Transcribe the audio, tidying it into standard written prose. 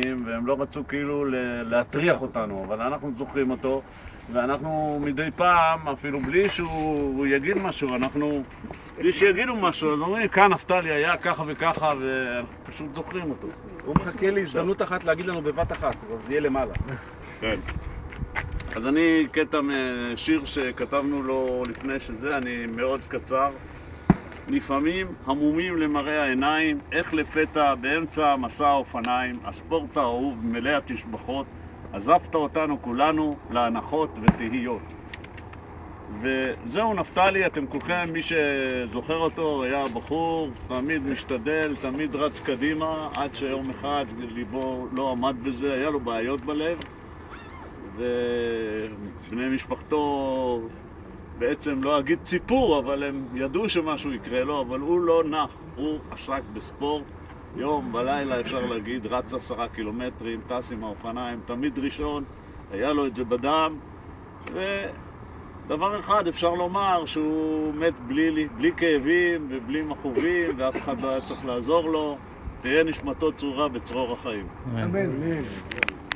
ימים, והם לא רצו כאילו להטריח אותנו, אבל אנחנו זוכרים אותו, ואנחנו מדי פעם, אפילו בלי שהוא יגיד משהו, בלי שיגידו משהו, אז אומרים, כאן נפתלי היה ככה וככה, ואנחנו פשוט זוכרים אותו. הוא מחכה להזדמנות אחת להגיד לנו בבת אחת, אבל זה יהיה למעלה. כן. אז אני קטע משיר שכתבנו לו לפני שזה, אני מאוד קצר. לפעמים המומים למראה העיניים, איך לפתע באמצע מסע האופניים, הספורט האהוב מלא התשבחות, עזבת אותנו כולנו להנחות ותהיות. וזהו נפתלי, אתם כולכם, מי שזוכר אותו, היה בחור, תמיד משתדל, תמיד רץ קדימה, עד שיום אחד ליבו לא עמד בזה, היה לו בעיות בלב, ובני משפחתו בעצם לא אגיד ציפור, אבל הם ידעו שמשהו יקרה לו, אבל הוא לא נח, הוא עסק בספורט, יום בלילה אפשר להגיד, רץ 10 קילומטרים, טס עם האופניים, תמיד ראשון, היה לו את זה בדם, ודבר אחד אפשר לומר שהוא מת בלי כאבים ובלי מכאובים, ואף אחד לא היה צריך לעזור לו, תהיה נשמתו צרורה בצרור החיים. אמן.